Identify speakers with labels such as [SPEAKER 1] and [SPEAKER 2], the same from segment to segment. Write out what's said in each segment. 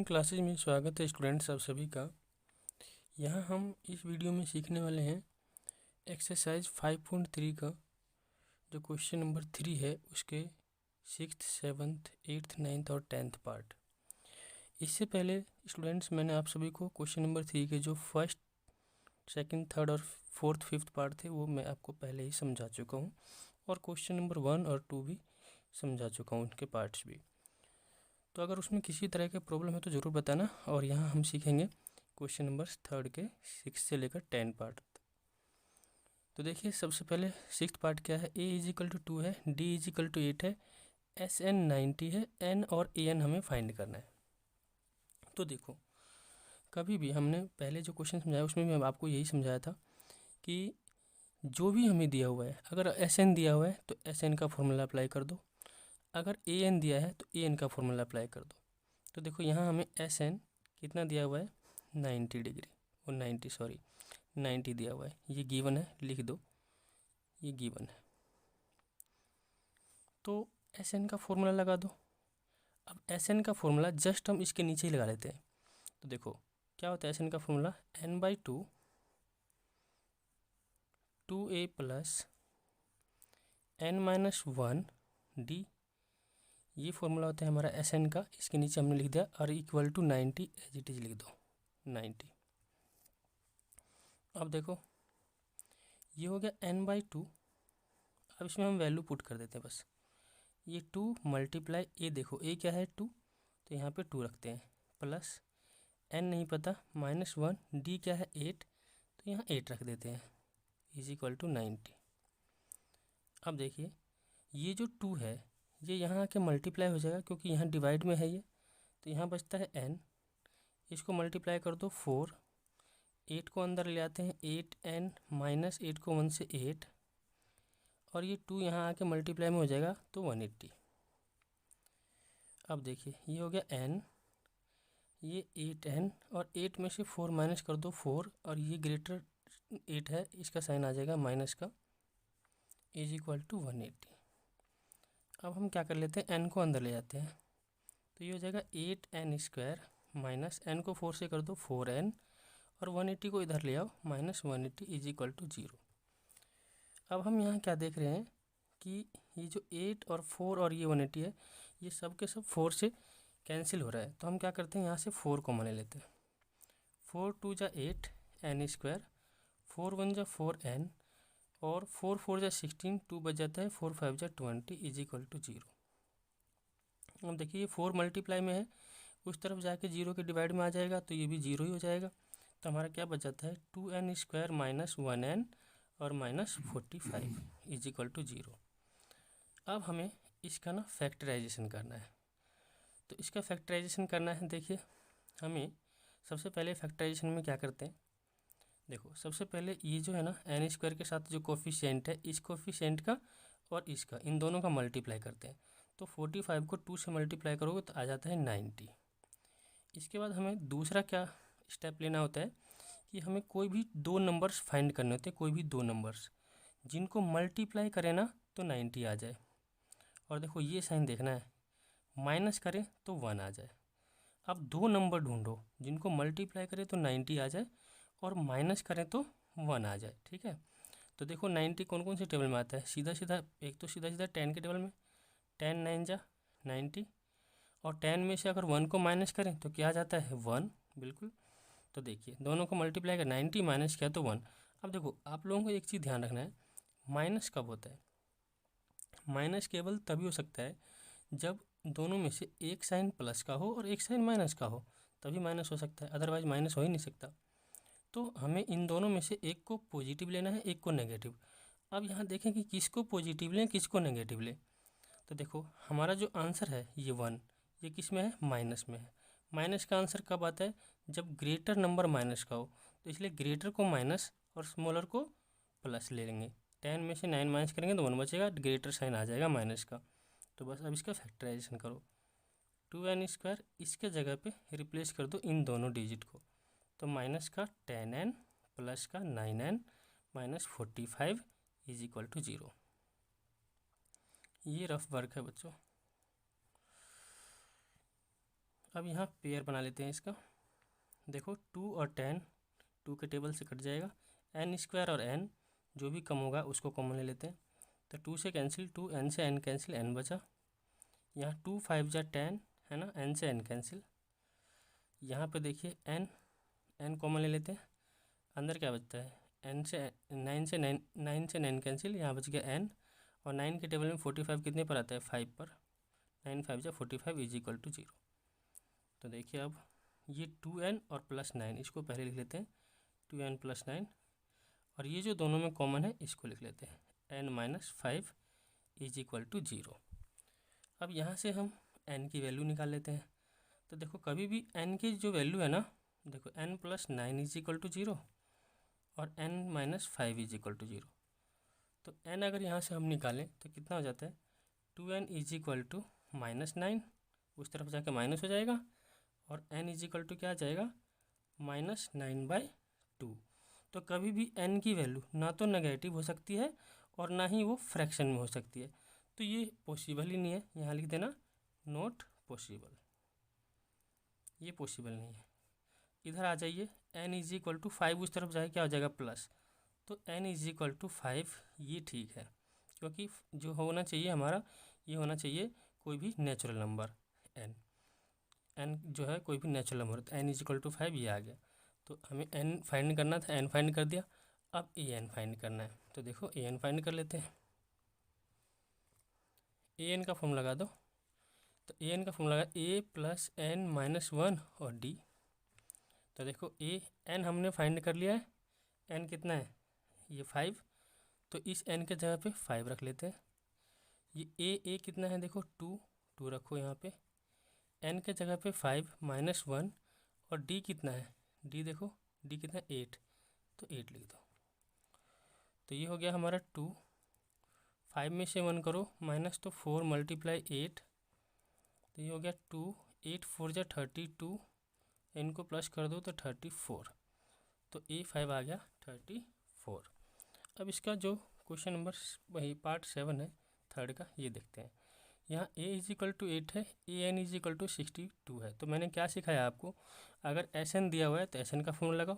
[SPEAKER 1] Classes में स्वागत है स्टूडेंट्स आप सभी का। यहाँ हम इस वीडियो में सीखने वाले हैं एक्सरसाइज 5.3 का जो क्वेश्चन नंबर 3 है उसके 6th, 7th, 8th, 9th और 10th पार्ट। इससे पहले स्टूडेंट्स मैंने आप सभी को क्वेश्चन नंबर 3 के जो फर्स्ट, सेकंड, थर्ड और फोर्थ, फिफ्थ पार्ट थे वो मैं आपको पहले ही समझा चुका हूँ और क्वेश्चन नंबर 1 और 2 भी समझा चुका हूँ, उनके पार्ट्स भी। तो अगर उसमें किसी तरह के प्रॉब्लम है तो ज़रूर बताना। और यहाँ हम सीखेंगे क्वेश्चन नंबर 3 के 6 से लेकर 10 पार्ट। तो देखिए सबसे पहले 6th पार्ट क्या है। a=2 है, d=8 है, SN 90 है, n और an हमें फाइंड करना है। तो देखो कभी भी हमने पहले जो क्वेश्चन समझाया उसमें भी आपको यही समझाया था कि जो भी हमें दिया हुआ है, अगर SN दिया हुआ है तो SN का फॉर्मूला अप्लाई कर दो, अगर an दिया है तो an का फॉर्मूला अप्लाई कर दो। तो देखो यहाँ हमें SN कितना दिया हुआ है 90 डिग्री और 90 दिया हुआ है, ये गिवन है, लिख दो ये गिवन है। तो SN का फॉर्मूला लगा दो। अब SN का फॉर्मूला जस्ट हम इसके नीचे ही लगा लेते हैं। तो देखो क्या होता है SN का formula n/2 2a plus n-1 d, ये फॉर्मूला होता है हमारा SN का। इसके नीचे हमने लिख दिया और equal to 90 as it is लिख दो 90। अब देखो ये हो गया n/2। अब इसमें हम वैल्यू पुट कर देते हैं बस। ये 2 मल्टीप्लाई ए, देखो ए क्या है 2, तो यहाँ पे 2 रखते हैं, प्लस n नहीं पता -1, d क्या है 8, तो यहाँ 8 रख देते हैं, इज इक्वल टू 90। अब देखिए ये जो 2 है ये यहाँ आके मल्टीप्लाई हो जाएगा क्योंकि यहाँ डिवाइड में है ये, तो यहाँ बचता है n, इसको मल्टीप्लाई कर दो 4, 8 को अंदर ले आते हैं 8n माइनस 8 को 1 से 8, और ये 2 यहाँ आके मल्टीप्लाई में हो जाएगा तो 180। अब देखिए ये हो गया n, ये 8n और 8 में से 4 माइनस कर दो 4, और ये ग्रेटर 8 है, इसका साइन आ जाएगा माइनस का, इज इक्वल टू 180। अब हम क्या कर लेते हैं n को अंदर ले जाते हैं, तो ये हो जाएगा 8n² माइनस n को 4 से कर दो 4n, और 180 को इधर ले आओ -180 इज इक्वल टू 0। अब हम यहाँ क्या देख रहे हैं कि ये जो 8 और 4 और ये 180 है, ये सब के सब 4 से कैंसिल हो रहा है। तो हम क्या करते हैं यहाँ से 4 कॉमन ले लेते हैं। 4 2 जा 8 n², 4 1 जा 4n, और 4 4 जा 16, 2 बच जाता है, 4 5 जा 20 इज इक्वल टू 0। अब देखिए ये 4 मल्टीप्लाई में है, उस तरफ जाके 0 के डिवाइड में आ जाएगा तो ये भी 0 ही हो जाएगा। तो हमारा क्या बच जाता है 2n² माइनस 1n और -45 इज इक्वल टू 0। अब हमें इसका ना फैक्टराइजेशन करना है। तो इसका फैक्टराइजेशन करना है, देखिए हमें सबसे पहले फैक्टराइजेशन में क्या करते हैं, देखो सबसे पहले ये जो है ना n² के साथ जो कोफिशिएंट है, इस कोफिशिएंट का और इसका, इन दोनों का मल्टीप्लाई करते हैं। तो 45 को 2 से मल्टीप्लाई करोगे तो आ जाता है 90। इसके बाद हमें दूसरा क्या स्टेप लेना होता है कि हमें कोई भी दो नंबर्स फाइंड करने होते हैं, कोई भी दो नंबर्स जिनको मल्टीप्लाई करें ना तो 90 आ जाए। और देखो ये साइन देखना है, माइनस करें तो 1 आ जाए। अब दो नंबर ढूंढो जिनको मल्टीप्लाई करें तो 90 आ जाए और माइनस करें तो 1 आ जाए, ठीक है। तो देखो 90 कौन कौन से टेबल में आता है, सीधा सीधा एक तो सीधा सीधा 10 के टेबल में, 10 9 जा 90, और 10 में से अगर 1 को माइनस करें तो क्या आ जाता है 1, बिल्कुल। तो देखिए दोनों को मल्टीप्लाई कर 90 माइनस किया तो 1। अब देखो आप लोगों को एक चीज़ ध्यान रखना है, माइनस कब होता है, माइनस केवल तभी हो सकता है जब दोनों में से एक साइन प्लस का हो और एक साइन माइनस का हो, तभी माइनस हो सकता है, अदरवाइज माइनस हो ही नहीं सकता। तो हमें इन दोनों में से एक को पॉजिटिव लेना है, एक को नेगेटिव। अब यहाँ देखें कि किसको पॉजिटिव लें किसको नेगेटिव लें। तो देखो हमारा जो आंसर है ये 1, ये किस में है, माइनस में है। माइनस का आंसर कब आता है, जब ग्रेटर नंबर माइनस का हो, तो इसलिए ग्रेटर को माइनस और स्मॉलर को प्लस ले लेंगे। 10 में से 9 माइनस करेंगे तो 1 बचेगा, ग्रेटर साइन आ जाएगा माइनस का। तो बस अब इसका फैक्टराइजेशन करो, 2n², इसके जगह पे रिप्लेस कर दो इन दोनों डिजिट को, तो माइनस का 10n प्लस का 9n minus 45 is equal to 0। ये रफ वर्क है बच्चों। अब यहाँ पेयर बना लेते हैं इसका। देखो 2 और 10 2 के टेबल से कट जाएगा, एन स्क्वायर और एन जो भी कम होगा उसको कॉमन ले लेते हैं। तो 2 से कैंसिल, 2 एन से एन कैंसिल, एन बचा। यहाँ 2 5 जा 10 है ना, एन से एन कैंसिल। यहाँ पे देखिए एन कॉमन ले लेते हैं, अंदर क्या बचता है, एन से 9 से 9 कैंसिल, यहाँ बच गया एन। और 9 के टेबल में 45 कितने पर आता है, 5 पर। 9 5 जा 45 इज इक्वल टू 0। तो देखिए अब ये 2n और प्लस 9 इसको पहले लिख लेते हैं, 2n प्लस 9। और ये जो दोनों में कॉमन है इसको लिख लेते हैं, n minus 5 is equal to 0। अब यहाँ से हम n की वैल्यू निकाल लेते हैं। तो देखो कभी भी n की जो वैल्यू है ना, देखो n plus 9 is equal to 0 और n minus 5 is equal to 0। तो n अगर यहाँ से हम निकालें तो कितना हो जाता है, 2n is equal to minus 9, उस तरफ जाके माइनस हो जाएगा, और n इज इक्वल टू क्या आ जाएगा, माइनस 9/2। तो कभी भी n की वैल्यू ना तो नेगेटिव हो सकती है और ना ही वो फ्रैक्शन में हो सकती है। तो ये पॉसिबल ही नहीं है, यहाँ लिख देना नॉट पॉसिबल, ये पॉसिबल नहीं है। इधर आ जाइए, n इज इक्वल टू 5 उस तरफ जाए क्या हो जाएगा, प्लस। तो n इज इक्वल टू 5 ये ठीक है, क्योंकि जो होना चाहिए हमारा ये होना चाहिए कोई भी नेचुरल नंबर n जो है कोई भी नेचुरल नंबर, तो n इज इक्वल टू 5 ये आ गया। तो हमें n फाइंड करना था, n फाइंड कर दिया। अब an फाइंड करना है, तो देखो an फाइंड कर लेते हैं। an का फॉर्मूला लगा दो, तो an का फॉर्मूला लगा a प्लस n माइनस 1 और d। तो देखो n हमने फाइंड कर लिया है, n कितना है, ये 5। तो इस n के जगह पे 5 रख लेते हैं। ये a कितना है, देखो 2 रखो यहाँ पे, n के जगह पे 5 माइनस 1, और d कितना है, d देखो d कितना है 8, तो 8 लिख दो। तो ये हो गया हमारा 2, 5 में से 1 करो माइनस, तो 4 मल्टीप्लाई 8, तो ये हो गया 2, 8 4 जा 32, इनको प्लस कर दो तो 34। तो A5 आ गया 34। अब इसका जो क्वेश्चन नंबर वही पार्ट 7 है थर्ड का, ये देखते हैं। यहाँ a इज इक्वल टू 8 है, an इज इक्वल टू 62 है। तो मैंने क्या सिखाया आपको, अगर sn दिया हुआ है तो sn का फॉर्मूला लगाओ,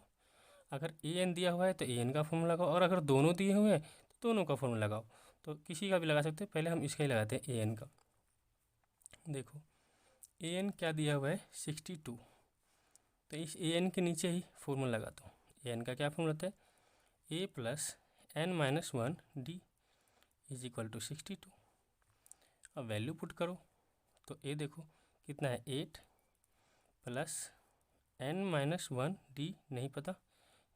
[SPEAKER 1] अगर an दिया हुआ है तो an का फॉर्मूला लगाओ, और अगर दोनों दिए हुए हैं तो दोनों का फॉर्मूला लगाओ। तो किसी का भी लगा सकते हैं, पहले हम इसका ही लगाते हैं an का। देखो an क्या दिया हुआ है 62, तो इस an के नीचे ही फॉर्मूला लगा दो। an का क्या फॉर्मूला होता है, a plus n minus 1 d is equal to 62। अब वैल्यू पुट करो, तो a देखो कितना है 8 प्लस n माइनस 1 d नहीं पता,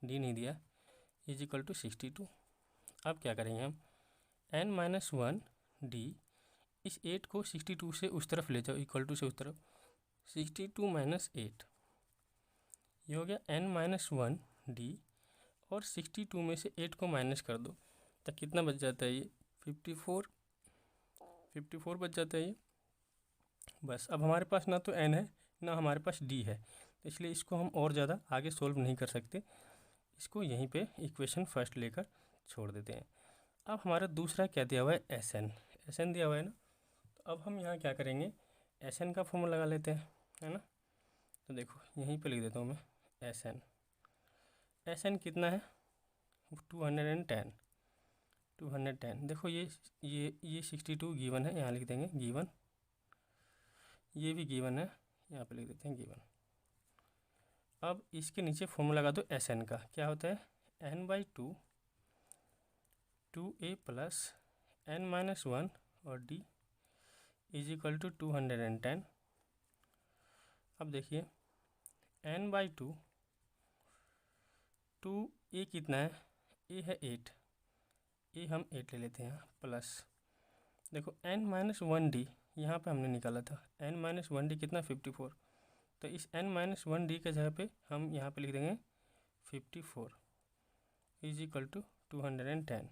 [SPEAKER 1] d नहीं दिया, इज इक्वल टू 62। अब क्या करेंगे हम, n माइनस 1 d, इस 8 को 62 से उस तरफ ले जाओ, इक्वल टू से उस तरफ, 62 माइनस 8, ये हो गया n माइनस 1 d, और 62 में से 8 को माइनस कर दो तो कितना बच जाता है, ये 54 बच जाता है ये। बस अब हमारे पास ना तो n है ना हमारे पास d है, तो इसलिए इसको हम और ज़्यादा आगे सोल्व नहीं कर सकते, इसको यहीं पे इक्वेशन फर्स्ट लेकर छोड़ देते हैं। अब हमारा दूसरा क्या दिया हुआ है, एस एन दिया हुआ है ना। तो अब हम यहाँ क्या करेंगे, एस एन का फॉर्मूला लगा लेते हैं, है ना। तो देखो यहीं पे लिख देता हूँ मैं, एस एन कितना है 210। देखो ये 62 गिवन है, यहाँ लिख देंगे गिवन, ये भी गिवन है, यहाँ पे लिख देते हैं गिवन। अब इसके नीचे फॉर्मूला लगा दो एस एन का, क्या होता है n/2 2a plus n minus 1 और d इज इक्वल टू 210। अब देखिए n/2, 2a कितना है, a है 8, a हम 8 ले लेते हैं, प्लस देखो n माइनस 1d यहाँ पे हमने निकाला था, n माइनस 1d कितना 54, तो इस n माइनस 1d के जगह पे हम यहाँ पे लिख देंगे 54 इज इक्वल टू 210।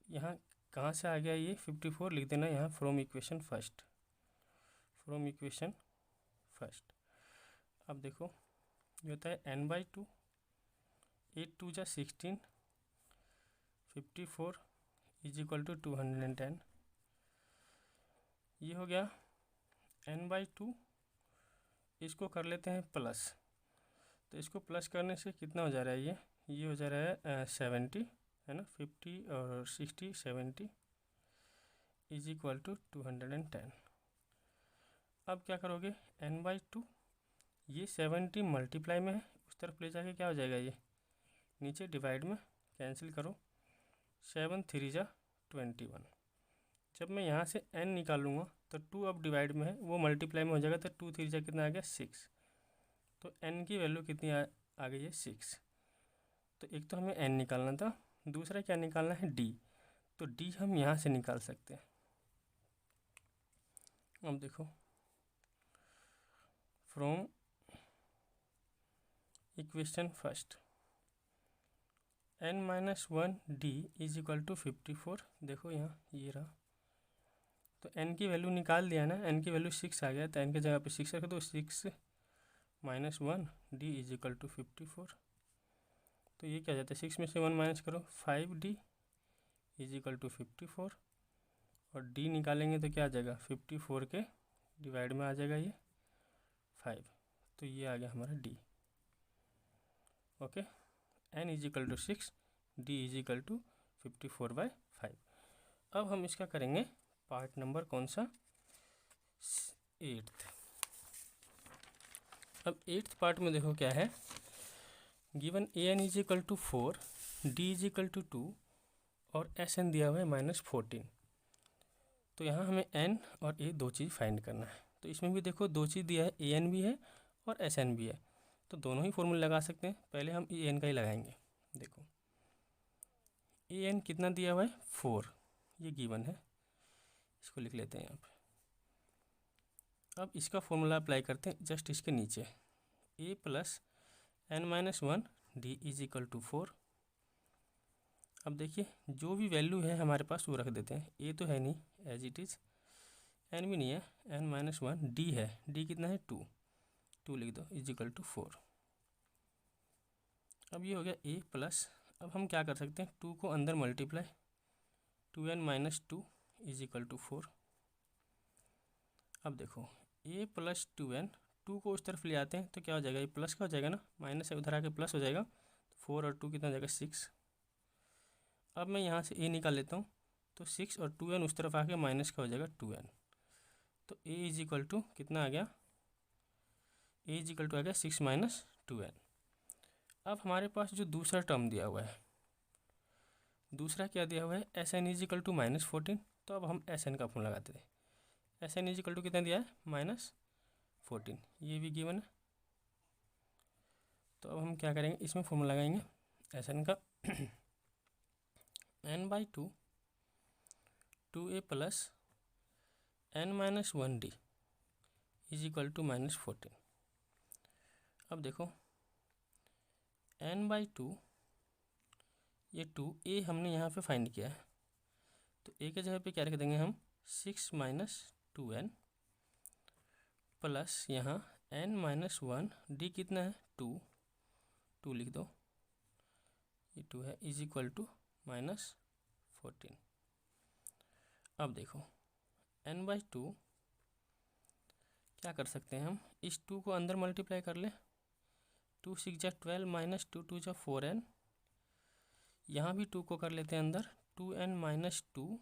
[SPEAKER 1] यहाँ कहाँ से आ गया ये 54, लिख देना यहाँ फ्रॉम इक्वेशन फर्स्ट। अब देखो ये होता है n/2, 8 2 जा 16, 54 इज इक्वल टू 210। ये हो गया n/2, इसको कर लेते हैं प्लस। तो इसको प्लस करने से कितना हो जा रहा है, ये हो जा रहा है 70, है ना, 50 और 60 70 इज इक्वल टू 210। अब क्या करोगे, n/2, ये 70 मल्टीप्लाई में है, उस तरफ ले जाके क्या हो जाएगा, ये नीचे डिवाइड में कैंसिल करो, 7 3 जा 21। जब मैं यहाँ से n निकालूंगा तो 2 अब डिवाइड में है, वो मल्टीप्लाई में हो जाएगा, तो 2 3 जा कितना आ गया 6। तो n की वैल्यू कितनी आ गई है 6। तो एक तो हमें n निकालना था, दूसरा क्या निकालना है d। तो d हम यहाँ से निकाल सकते हैं। अब देखो, from equation first n-1 d is equal to 54। देखो यहाँ ये रहा, तो n की वैल्यू निकाल दिया ना, n की वैल्यू 6 आ गया, तो n की जगह पे 6 रख दो, 6 - 1 d इज इक्वल टू 54। तो ये क्या जाता है, 6 में से 1 माइनस करो, 5d इज इक्वल टू 54। और d निकालेंगे तो क्या आ जाएगा, 54 के डिवाइड में आ जाएगा ये 5। तो ये आ गया हमारा d। Okay, n is equal to 6, d is equal to 54/5। अब हम इसका करेंगे पार्ट नंबर कौन सा, 8th। अब 8th पार्ट में देखो क्या है, given an is equal to 4, d is equal to 2 और sn दिया हुआ है -14। तो यहाँ हमें n और a दो चीज़ फाइंड करना है। तो इसमें भी देखो दो चीज़ दिया है, an भी है और sn भी है, तो दोनों ही फॉर्मूले लगा सकते हैं। पहले हम an का ही लगाएंगे। देखो an कितना दिया हुआ है 4, ये गिवन है, इसको लिख लेते हैं यहाँ पे। अब इसका फॉर्मूला अप्लाई करते हैं जस्ट इसके नीचे, a plus n-1 d is equal to 4। अब देखिए जो भी वैल्यू है हमारे पास वो रख देते हैं, a तो है नहीं एज इट इज़, n भी नहीं है, n-1 d है, d कितना है 2 लिख दो इज इक्वल टू 4। अब ये हो गया a प्लस, अब हम क्या कर सकते हैं, 2 को अंदर multiply, 2n-2 is equal to 4। अब देखो a प्लस 2n, 2 को उस तरफ ले आते हैं तो क्या हो जाएगा, ये प्लस का हो जाएगा ना, माइनस है उधर आके प्लस हो जाएगा, 4 और 2 कितना हो जाएगा 6। अब मैं यहाँ से a निकाल लेता हूँ, तो 6 और 2n उस तरफ आके माइनस का हो जाएगा 2n। तो a इज इक्वल टू कितना आ गया, a इज इक्वल टू आ गया 6 - 2n। अब हमारे पास जो दूसरा टर्म दिया हुआ है, दूसरा क्या दिया हुआ है, sn इज इक्वल टू -14। तो अब हम sn का फॉर्मूला लगाते थे, sn इज इक्वल टू कितना दिया है -14, ये भी गिवन है। तो अब हम क्या करेंगे, इसमें फॉर्मूला लगाएंगे sn का n/2 2a plus n-1 d is equal to -14। अब देखो n/2, ये 2a हमने यहाँ पे फाइंड किया है, तो a के जगह पे क्या रख देंगे हम, 6 - 2n प्लस यहाँ n-1 d कितना है 2 लिख दो, ये 2 है, इज इक्वल टू -14। अब देखो n/2 क्या कर सकते हैं हम, इस 2 को अंदर मल्टीप्लाई कर ले, 2 6 जा 12 - 2 2 जा 4n, यहाँ भी 2 को कर लेते हैं अंदर, 2n-2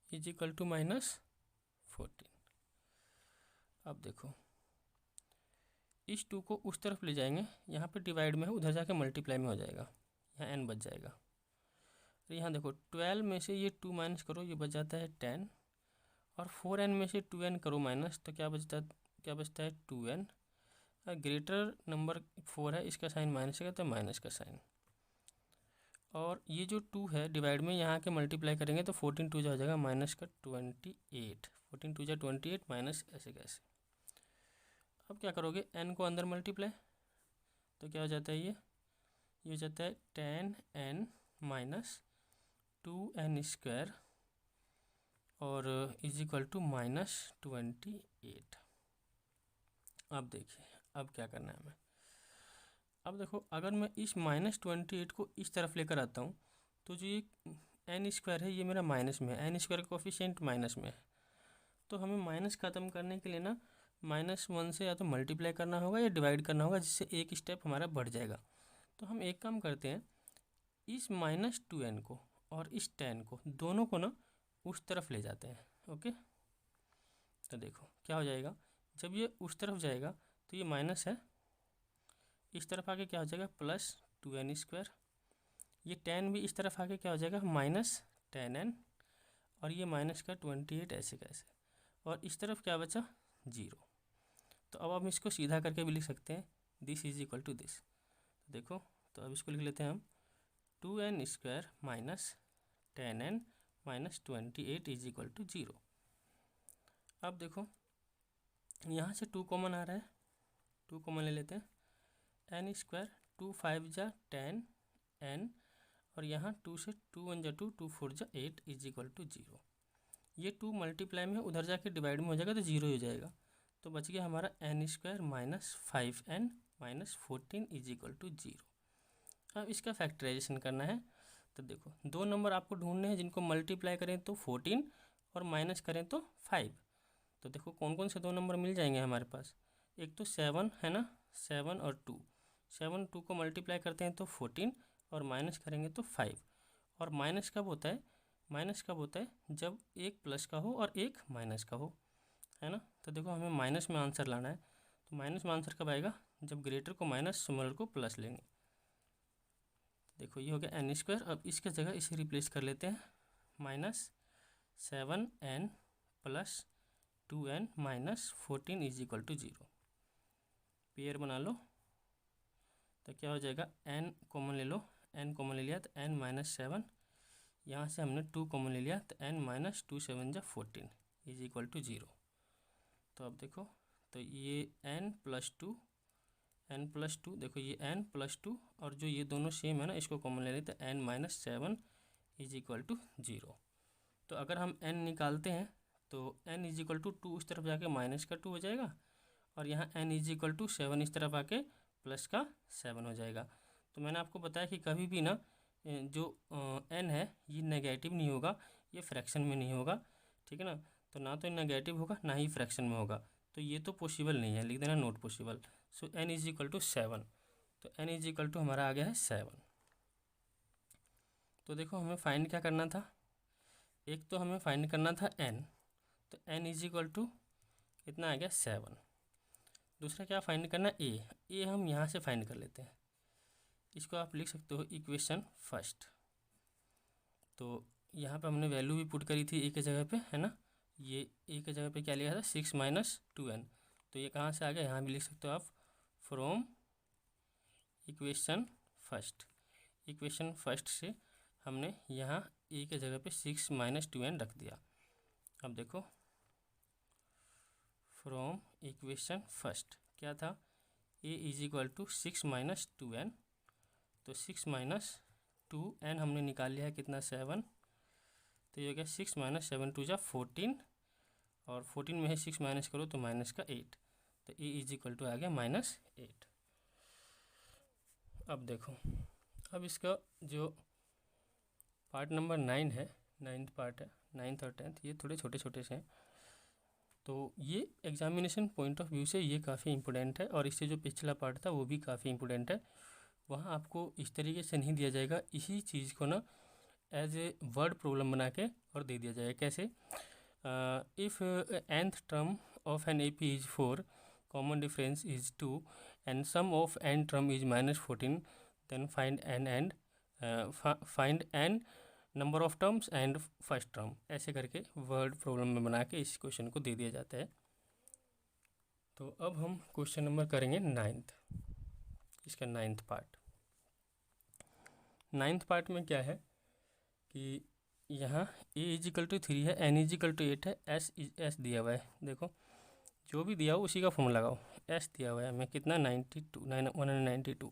[SPEAKER 1] इज इक्वल टू -14। अब देखो इस 2 को उस तरफ ले जाएंगे, यहाँ पे डिवाइड में है, उधर जाके मल्टीप्लाई में हो जाएगा, यहाँ n बच जाएगा। तो यहाँ देखो 12 में से ये 2 माइनस करो, ये बच जाता है 10, और 4n में से 2n करो माइनस, तो क्या बचता है 2n। ग्रेटर नंबर 4 है, इसका साइन माइनस है, तो माइनस का साइन। और ये जो 2 है डिवाइड में यहाँ के मल्टीप्लाई करेंगे तो 14 2 हो जाएगा -28, 14 2 28 माइनस ऐसे कैसे। अब क्या करोगे, n को अंदर मल्टीप्लाई, तो क्या हो जाता है, ये हो जाता है 10n - 2n² और इज इक्वल टू -28। अब देखिए अब क्या करना है हमें। अब देखो अगर मैं इस -28 को इस तरफ लेकर आता हूँ, तो जो ये n² है ये मेरा माइनस में है, n² का कोफिशिएंट माइनस में है। तो हमें माइनस ख़त्म करने के लिए ना -1 से या तो मल्टीप्लाई करना होगा या डिवाइड करना होगा, जिससे एक स्टेप हमारा बढ़ जाएगा। तो हम एक काम करते हैं, इस -2n को और इस 10 को दोनों को ना उस तरफ ले जाते हैं। ओके, तो देखो क्या हो जाएगा, जब ये उस तरफ जाएगा तो ये माइनस है, इस तरफ आके क्या हो जाएगा +2n²। ये 10 भी इस तरफ आके क्या हो जाएगा -10n, और ये माइनस का 28 ऐसे कैसे, और इस तरफ क्या बचा 0। तो अब हम इसको सीधा करके भी लिख सकते हैं, this is equal to this. देखो, तो अब इसको लिख लेते हैं हम 2n² - 10n - 28 is equal to 0। अब देखो यहाँ से 2 कॉमन आ रहा है, 2 कॉमन ले लेते हैं, n², 2 5 जा 10n, और यहाँ 2 से 2 1 जा 2, 2 4 जा 8 इज इक्वल टू 0। ये 2 मल्टीप्लाई में उधर जाके डिवाइड में हो जाएगा तो 0 हो जाएगा। तो बच गया हमारा n² - 5n - 14 is equal to 0। अब इसका फैक्टराइजेशन करना है। तो देखो, दो नंबर आपको ढूंढने हैं जिनको मल्टीप्लाई करें तो 14 और माइनस करें तो 5। तो देखो कौन कौन से दो नंबर मिल जाएंगे हमारे पास। एक तो 7 है ना, 7 और 2। 7 2 को मल्टीप्लाई करते हैं तो 14 और माइनस करेंगे तो 5। और माइनस कब होता है, माइनस कब होता है जब एक प्लस का हो और एक माइनस का हो, है ना। तो देखो हमें माइनस में आंसर लाना है, तो माइनस में आंसर कब आएगा, जब ग्रेटर को माइनस स्मॉलर को प्लस लेंगे। देखो ये हो गया n²। अब इसके जगह इसे रिप्लेस कर लेते हैं, -7n + 2n - 14 is equal to 0। Pair बना लो, तो क्या हो जाएगा, n कॉमन ले लो, n कॉमन ले लिया तो n - 7, यहाँ से हमने 2 कॉमन ले लिया तो n - 2 7 जा 14 इज इक्वल टू 0। तो अब देखो, तो ये n + 2 देखो, ये n + 2 और जो ये दोनों सेम है ना, इसको कॉमन ले लेते हैं, n - 7 इज इक्वल टू 0। तो अगर हम n निकालते हैं तो n इज इक्वल टू 2 उस तरफ जाके -2 हो जाएगा, और यहाँ n इज इक्वल टू 7 इस तरफ आके +7 हो जाएगा। तो मैंने आपको बताया कि कभी भी ना जो n है ये नेगेटिव नहीं होगा, ये फ्रैक्शन में नहीं होगा, ठीक है ना। तो ना तो नेगेटिव होगा ना ही फ्रैक्शन में होगा, तो ये तो पॉसिबल नहीं है, लिख देना not possible. So n is equal to 7, तो n इज इक्वल टू हमारा आ गया है 7। तो देखो हमें फाइंड क्या करना था, एक तो हमें फाइंड करना था n, तो n इज इक्वल टू कितना आ गया 7। दूसरा क्या फाइंड करना है a हम यहाँ से फाइंड कर लेते हैं, इसको आप लिख सकते हो इक्वेशन फर्स्ट। तो यहाँ पे हमने वैल्यू भी पुट करी थी a के जगह पे, है ना। ये a के जगह पे क्या लिया था 6 - 2n, तो ये कहाँ से आ गया, यहाँ भी लिख सकते हो आप, from equation first. Equation first से हमने यहाँ a के जगह पे 6 - 2n रख दिया। अब देखो फ्रॉम इक्वेशन फर्स्ट क्या था, a is equal to 6 - 2n, तो 6 - 2n हमने निकाल लिया है कितना 7, तो ये हो गया 6 - 7 2 जा 14, और 14 में से 6 माइनस करो तो -8, तो a इज इक्वल टू आ गया -8। अब देखो, अब इसका जो पार्ट नंबर 9 है, 9th पार्ट है, 9th और 10th, ये थोड़े छोटे छोटे से हैं, तो ये एग्जामिनेशन पॉइंट ऑफ व्यू से ये काफ़ी इंपॉर्टेंट है, और इससे जो पिछला पार्ट था वो भी काफ़ी इंपॉर्टेंट है। वहाँ आपको इस तरीके से नहीं दिया जाएगा, इसी चीज़ को ना एज ए वर्ड प्रॉब्लम बना के और दे दिया जाएगा। कैसे, if nth term of an AP is 4, common difference is 2 and sum of n term is -14, then find n number of terms and first term, ऐसे करके वर्ड प्रॉब्लम में बना के इस क्वेश्चन को दे दिया जाता है। तो अब हम क्वेश्चन नंबर करेंगे 9th, इसका 9th पार्ट। 9th पार्ट में क्या है कि यहाँ a इज इक्वल टू 3 है, n इज इक्वल टू 8 है, s दिया हुआ है। देखो जो भी दिया हो उसी का फॉर्मूला लगाओ, s दिया हुआ है हमें कितना 192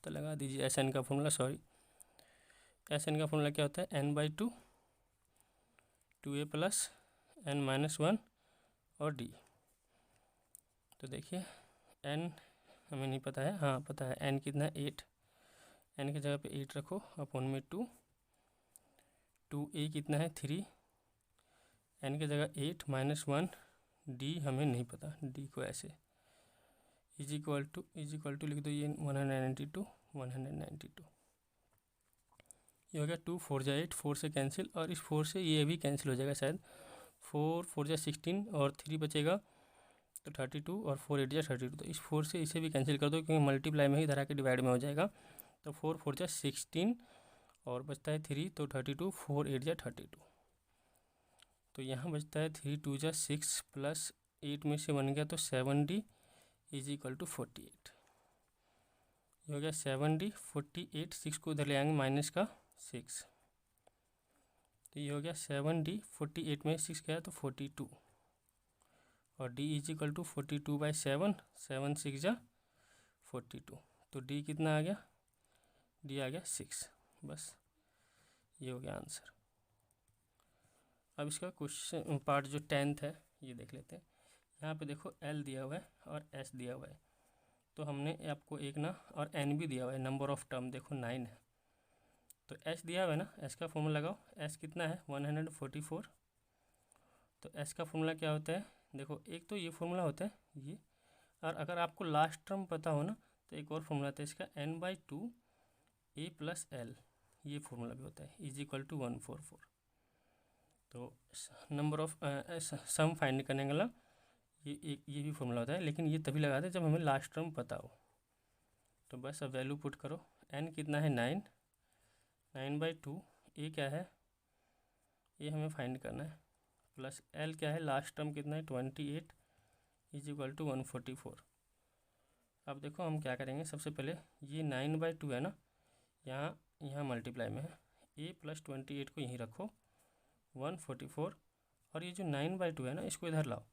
[SPEAKER 1] तो लगा दीजिए SN का फॉर्मूला, सॉरी SN का फॉर्मूला क्या होता है, n/2 2a + n - 1 और d। तो देखिए n हमें नहीं पता है, हाँ पता है n कितना है 8, n की जगह पे 8 रखो, अपॉन में 2a कितना है 3, n की जगह 8 - 1 डी हमें नहीं पता, डी को ऐसे इज इक्वल टू लिख दो ये 192 192, ये हो गया 2 4 जा 8, 4 से कैंसिल और इस 4 से ये भी कैंसिल हो जाएगा शायद, 4 4 जा 16 और 3 बचेगा तो 32 और 4 8 जा 32, तो इस 4 से इसे भी कैंसिल कर दो क्योंकि मल्टीप्लाई में ही इधर आके डिवाइड में हो जाएगा, तो 4 4 जा 16 और बचता है 3 तो 32, 4 8 जा 32, तो यहाँ बचता है 3 2 जा 6 प्लस 8 में से 1 गया तो 7D इज इक्वल टू 48, ये हो गया 7D 48, 6 को उधर ले आएंगे माइनस का 6, तो ये हो गया 7D 48 में 6 गया तो 42 और D इज इक्वल टू 42/7, 7 6 जा 42, तो D कितना आ गया, D आ गया 6, बस ये हो गया आंसर। अब इसका क्वेश्चन पार्ट जो 10th है ये देख लेते हैं। यहाँ पे देखो L दिया हुआ है और S दिया हुआ है, तो हमने आपको एक ना और N भी दिया हुआ है, नंबर ऑफ टर्म देखो 9 है, तो S दिया हुआ है ना, S का फॉर्मूला लगाओ, S कितना है 144, तो S का फॉर्मूला क्या होता है, देखो एक तो ये फॉर्मूला होता है ये, और अगर आपको लास्ट टर्म पता हो ना तो एक और फॉर्मूला आता है इसका n/2 a + l, ये फॉर्मूला भी होता है इज इक्वल टू 144, तो नंबर ऑफ सम फाइंड करने वाला ये भी फॉर्मूला होता है, लेकिन ये तभी लगाते हैं जब हमें लास्ट टर्म पता हो। तो बस अब वैल्यू पुट करो, n कितना है 9, 9/2, a क्या है ये हमें फाइंड करना है, प्लस l क्या है लास्ट टर्म कितना है 28 इज इक्वल टू 144। अब देखो हम क्या करेंगे, सबसे पहले ये 9/2 है ना, यहाँ मल्टीप्लाई में है, a + 28 को यहीं रखो 144, और ये जो 9/2 है ना इसको इधर लाओ,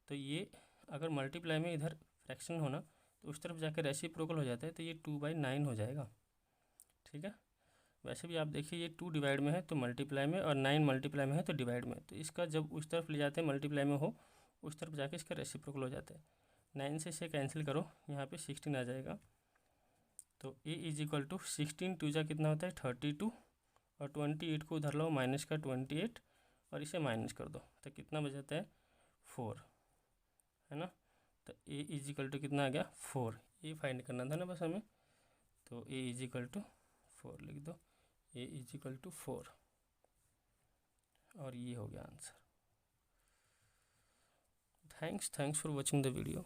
[SPEAKER 1] तो ये अगर मल्टीप्लाई में इधर फ्रैक्शन होना तो उस तरफ जाकर रेसिप्रोकल हो जाता है, तो ये 2/9 हो जाएगा, ठीक है। वैसे भी आप देखिए ये 2 डिवाइड में है तो मल्टीप्लाई में, और 9 मल्टीप्लाई में है तो डिवाइड में, तो इसका जब उस तरफ ले जाते हैं मल्टीप्लाई में हो उस तरफ जाके इसका रेसिप्रोकल हो जाता है। 9 से इसे कैंसिल करो, यहाँ पे 16 आ जाएगा, तो a इज इक्वल टू 16 2 जा कितना होता है 32, और 28 को उधर लो माइनस का 28 और इसे माइनस कर दो तो कितना बच जाता है 4, है ना, तो a इज इक्वल टू कितना आ गया 4, ये फाइंड करना था ना बस हमें, तो a इज इक्वल टू 4 लिख दो, a इज इक्वल टू 4, और ये हो गया answer. Thanks for watching the video.